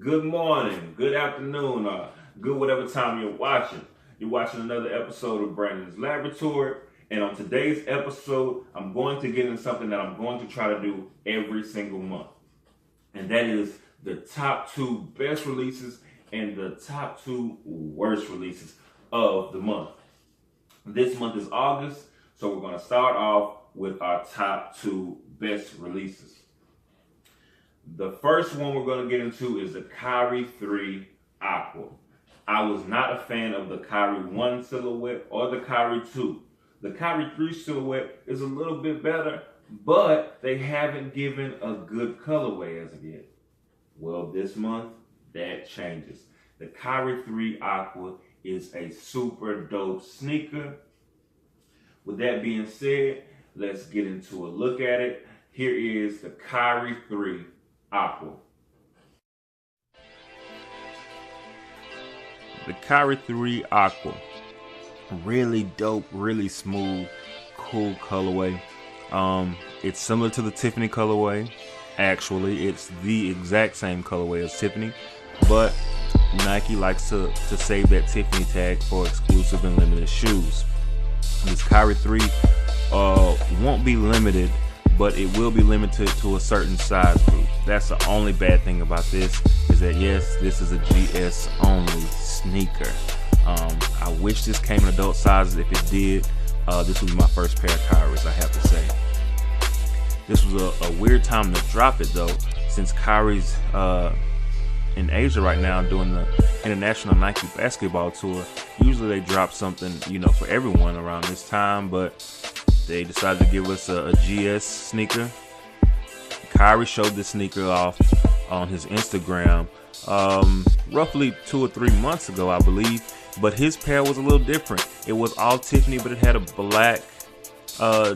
Good morning, good afternoon, or good whatever time you're watching. You're watching another episode of Brandon's Laboratory, and on today's episode, I'm going to get into something that I'm going to try to do every single month, and that is the top 2 best releases and the top 2 worst releases of the month. This month is August, so we're going to start off with our top 2 best releases. The first one we're going to get into is the Kyrie 3 Aqua. I was not a fan of the Kyrie 1 silhouette or the Kyrie 2. The Kyrie 3 silhouette is a little bit better, but they haven't given a good colorway as of yet. Well, this month, that changes. The Kyrie 3 Aqua is a super dope sneaker. With that being said, let's get into a look at it. Here is the Kyrie 3 Aqua. The Kyrie 3 Aqua. Really dope, really smooth, cool colorway. It's similar to the Tiffany colorway. Actually, it's the exact same colorway as Tiffany, but Nike likes to save that Tiffany tag for exclusive and limited shoes. This Kyrie 3 won't be limited, but it will be limited to a certain size group. That's the only bad thing about this, is that yes, this is a GS only sneaker. I wish this came in adult sizes. If it did, this would be my first pair of Kyries, I have to say. This was a weird time to drop it though, since Kyrie's in Asia right now doing the International Nike Basketball Tour. Usually they drop something, for everyone around this time, but they decided to give us a GS sneaker. Kyrie showed this sneaker off on his Instagram roughly 2 or 3 months ago, I believe. But his pair was a little different. It was all Tiffany, but it had a black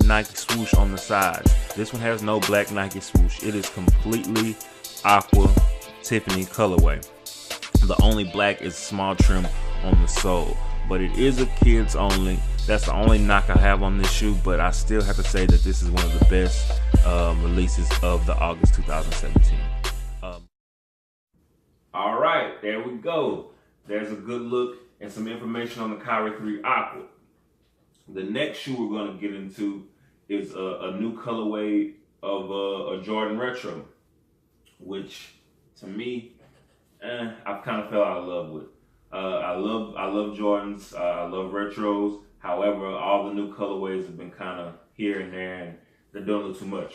Nike swoosh on the sides. This one has no black Nike swoosh. It is completely aqua Tiffany colorway. The only black is small trim on the sole, but it is a kids only. That's the only knock I have on this shoe, but I still have to say that this is one of the best releases of the August 2017. All right, there we go. There's a good look and some information on the Kyrie 3 Aqua. The next shoe we're going to get into is a new colorway of a Jordan Retro, which to me, I've kind of fell out of love with. I love Jordans. I love retros. However, all the new colorways have been kind of here and there, and they're doing a little too much.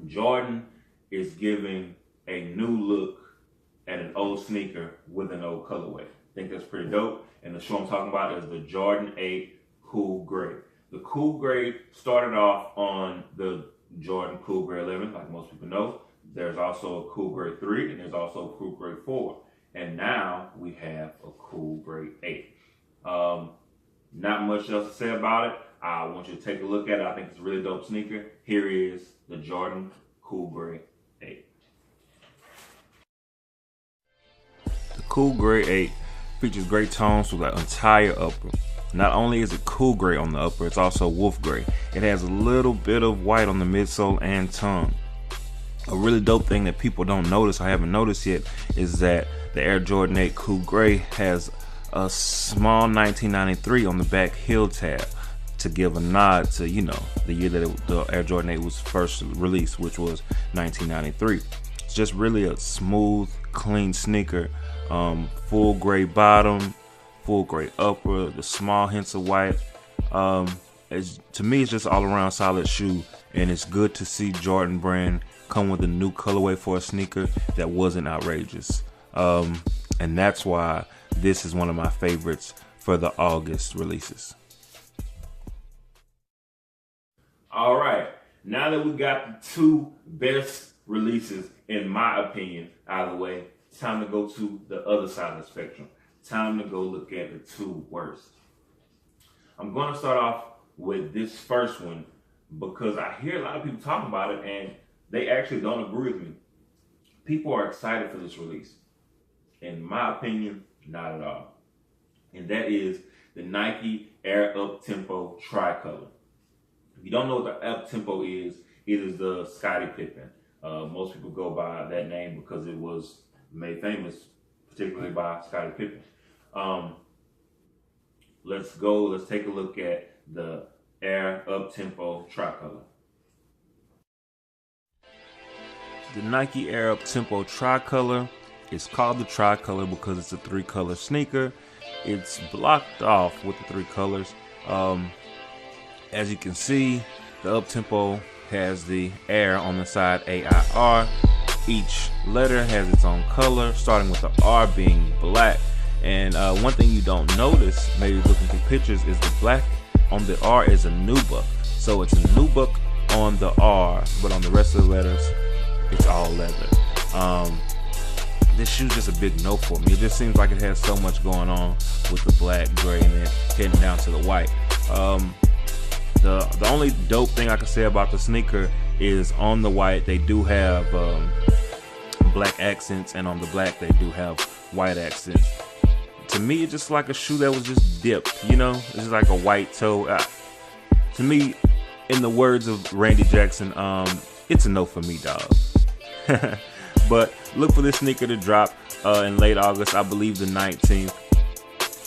Jordan is giving a new look at an old sneaker with an old colorway. I think that's pretty dope. And the shoe I'm talking about is the Jordan 8 Cool Gray. The Cool Gray started off on the Jordan Cool Gray 11, like most people know. There's also a Cool Gray 3, and there's also a Cool Gray 4. And now we have a Cool Gray 8. Not much else to say about it. I want you to take a look at it. I think it's a really dope sneaker. Here is the Jordan Cool Gray 8. The Cool Gray 8 features gray tones with the entire upper. Not only is it cool gray on the upper, it's also wolf gray. It has a little bit of white on the midsole and tongue. A really dope thing that people don't notice, I haven't noticed yet, is that the Air Jordan 8 Cool Gray has a small 1993 on the back heel tab to give a nod to, the year that the Air Jordan 8 was first released, which was 1993. It's just really a smooth, clean sneaker. Full gray bottom, full gray upper, the small hints of white. To me, it's just all around solid shoe, and it's good to see Jordan brand come with a new colorway for a sneaker that wasn't outrageous. And that's why this is one of my favorites for the August releases. All right, now that we got the 2 best releases, in my opinion, out of the way, it's time to go to the other side of the spectrum. Time to go look at the 2 worst. I'm going to start off with this first one because I hear a lot of people talking about it and they actually don't agree with me. People are excited for this release. In my opinion, not at all. And that is the Nike Air Up Tempo Tricolor. If you don't know what the Up Tempo is, it is the Scottie Pippen. Most people go by that name because it was made famous, particularly by Scottie Pippen. Let's take a look at the Air Up-Tempo Tricolor. The Nike Air Up-Tempo Tricolor is called the Tricolor because it's a 3-color sneaker. It's blocked off with the 3 colors. As you can see, the Up-Tempo has the Air on the side, AIR. Each letter has its own color, starting with the R being black. And one thing you don't notice, maybe looking through pictures, is the black on the R is a nubuck. So it's a nubuck on the R, but on the rest of the letters, it's all leather. This shoe's just a big no for me. It just seems like it has so much going on with the black, gray, and then heading down to the white. The only dope thing I can say about the sneaker is on the white they do have black accents, and on the black they do have white accents. To me, it's just like a shoe that was just dipped, you know? It's just like a white toe. To me, in the words of Randy Jackson, it's a no for me, dog. But look for this sneaker to drop in late August, I believe the 19th.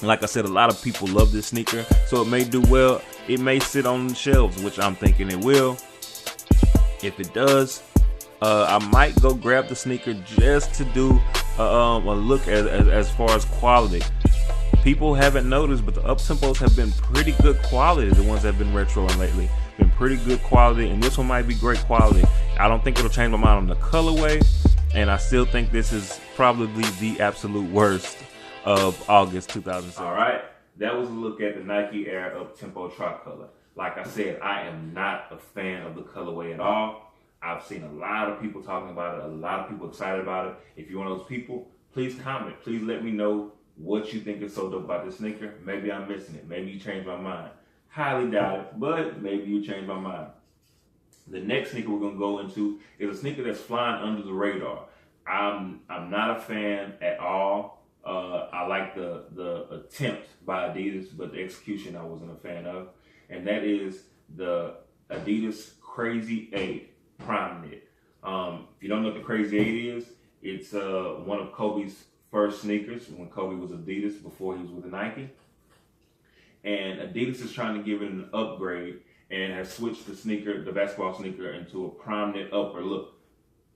Like I said, a lot of people love this sneaker, so it may do well. It may sit on the shelves, which I'm thinking it will. If it does, I might go grab the sneaker just to do a look as far as quality. People haven't noticed, but the Up-Tempos have been pretty good quality. The ones that have been retroing lately been pretty good quality, and this one might be great quality. I don't think it'll change my mind on the colorway, and I still think this is probably the absolute worst of August 2017. All right, that was a look at the Nike Air Up-Tempo Tricolor. Like I said, I am not a fan of the colorway at all. I've seen a lot of people talking about it, a lot of people excited about it. If you're one of those people, please comment. Please let me know what you think is so dope about this sneaker. Maybe I'm missing it. Maybe you changed my mind. Highly doubt it, but maybe you changed my mind. The next sneaker we're gonna go into is a sneaker that's flying under the radar. I'm not a fan at all. I like the attempt by Adidas, but the execution I wasn't a fan of. And that is the Adidas Crazy 8 Prime Knit. If you don't know what the Crazy 8 is, it's one of Kobe's first sneakers when Kobe was Adidas before he was with Nike. And Adidas is trying to give it an upgrade and has switched the basketball sneaker, into a Prime Knit upper look.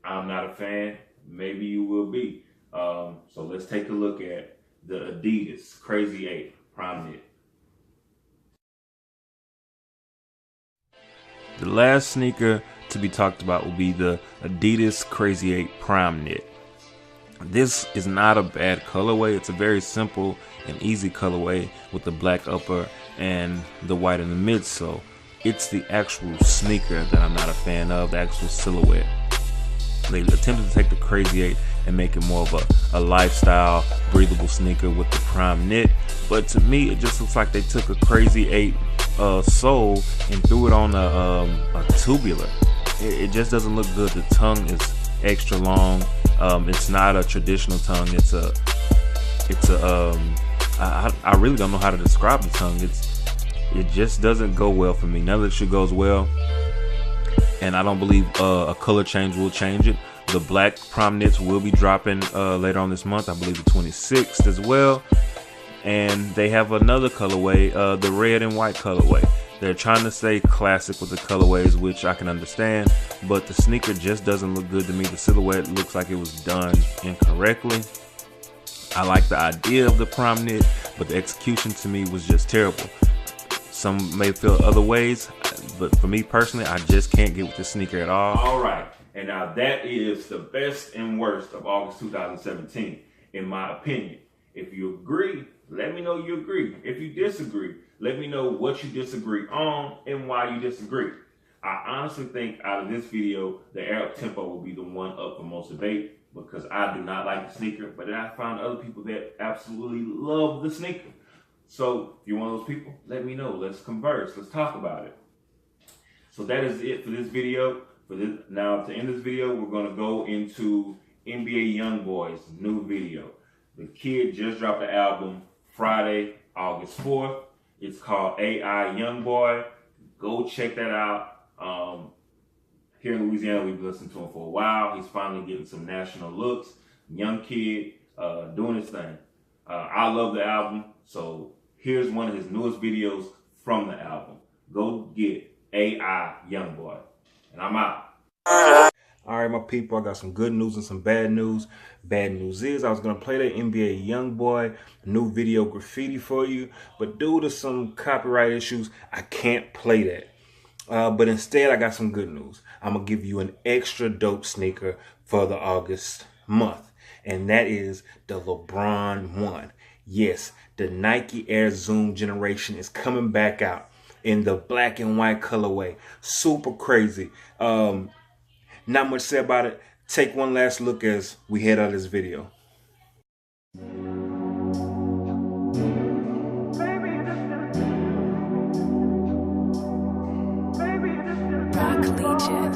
I'm not a fan. Maybe you will be. So let's take a look at the Adidas Crazy 8 Prime Knit. The last sneaker to be talked about will be the Adidas Crazy 8 Prime Knit. This is not a bad colorway. It's a very simple and easy colorway with the black upper and the white in the midsole. It's the actual sneaker that I'm not a fan of, the actual silhouette. They attempted to take the Crazy 8 and make it more of a lifestyle, breathable sneaker with the Prime Knit. But to me, it just looks like they took a Crazy 8 sole and threw it on a tubular. It just doesn't look good. The tongue is extra long. It's not a traditional tongue. I really don't know how to describe the tongue. It just doesn't go well for me. None of the shit goes well, and I don't believe a color change will change it. The black Prime Knits will be dropping later on this month, I believe the 26th as well. And they have another colorway, the red and white colorway. They're trying to stay classic with the colorways, which I can understand, but the sneaker just doesn't look good to me. The silhouette looks like it was done incorrectly. I like the idea of the Prime Knit, but the execution to me was just terrible. Some may feel other ways, but for me personally, I just can't get with this sneaker at all. All right, and now that is the best and worst of August 2017, in my opinion. If you agree, let me know you agree. If you disagree, let me know what you disagree on and why you disagree. I honestly think out of this video, the Air Up-Tempo will be the one up for most debate, because I do not like the sneaker, but then I found other people that absolutely love the sneaker. So if you're one of those people, let me know. Let's converse. Let's talk about it. So that is it for this video. Now, to end this video, we're going to go into NBA YoungBoy's new video. The kid just dropped the album Friday, August 4th. It's called AI YoungBoy. Go check that out. Here in Louisiana, we've been listening to him for a while. He's finally getting some national looks. young kid doing his thing. I love the album, so here's one of his newest videos from the album. Go get AI Youngboy. And I'm out. All right, my people, I got some good news and some bad news. Bad news is I was going to play that NBA Youngboy new video Graffiti for you, but due to some copyright issues, I can't play that. But instead, I got some good news. I'm going to give you an extra dope sneaker for the August month, and that is the LeBron 1. Yes, the Nike Air Zoom generation is coming back out in the black and white colorway. Super crazy. Not much to say about it. Take one last look as we head out of this video. Legion.